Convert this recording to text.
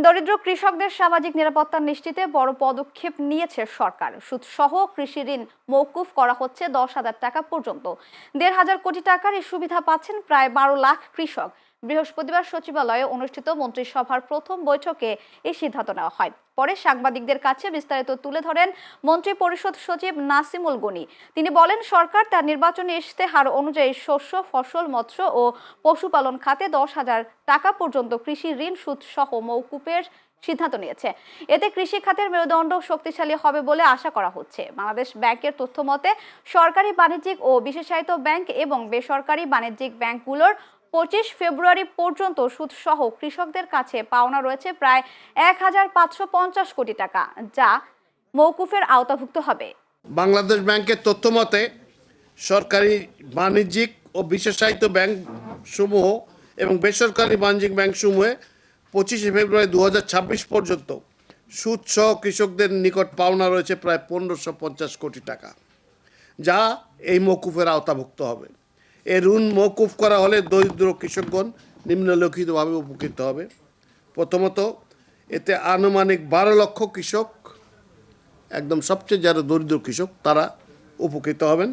দরিদ্র কৃষকদের সামাজিক নিরাপত্তা নিশ্চিতে বড় পদক্ষেপ নিয়েছে সরকার। সুদসহ কৃষি ঋণ মওকুফ করা হচ্ছে 10,000 টাকা পর্যন্ত। 1,500 কোটি টাকার এই সুবিধা পাচ্ছেন প্রায় 12 লাখ কৃষক। বৃহস্পতিবার সচিবালয়ে অনুষ্ঠিত মন্ত্রিসভার প্রথম বৈঠকে এই সিদ্ধান্ত নেওয়া হয়। পরে সাংবাদিকদের কাছে বিস্তারিত তুলে ধরেন মন্ত্রিপরিষদ সচিব নাসিমুল গনি। তিনি বলেন, সরকার তার নির্বাচনী ইশতেহার অনুযায়ী শস্য, ফসল, মৎস্য ও পশুপালন খাতে 10,000 টাকা পর্যন্ত কৃষি ঋণ সুদসহ মওকুফের সিদ্ধান্ত নিয়েছে। এতে কৃষি খাতের মেরুদণ্ড শক্তিশালী হবে বলে আশা করা হচ্ছে। বাংলাদেশ ব্যাংকের তথ্য মতে, সরকারি বাণিজ্যিক ও বিশেষায়িত ব্যাংক এবং বেসরকারি বাণিজ্যিক ব্যাংকগুলোর 25 ফেব্রুয়ারি পর্যন্ত সুদসহ কৃষকদের কাছে পাওনা রয়েছে প্রায় 1,550 কোটি টাকা, যা মওকুফের আওতাভুক্ত হবে। বাংলাদেশ ব্যাংকের তথ্য মতে, সরকারি বাণিজ্যিক ও বিশেষায়িত ব্যাংক সমূহ এবং বেসরকারি বাণিজ্যিক ব্যাংক সমূহে 25 ফেব্রুয়ারি 2026 পর্যন্ত সুদসহ কৃষকদের নিকট পাওনা রয়েছে প্রায় 1550 কোটি টাকা, যা এই মওকুফের আওতাভুক্ত হবে। এই ঋণ মওকুফ করা হলে দরিদ্র কৃষকগণ নিম্নলিখিতভাবে উপকৃত হবে। প্রথমত, এতে আনুমানিক 12 লক্ষ কৃষক, একদম সবচেয়ে যারা দরিদ্র কৃষক, তারা উপকৃত হবেন।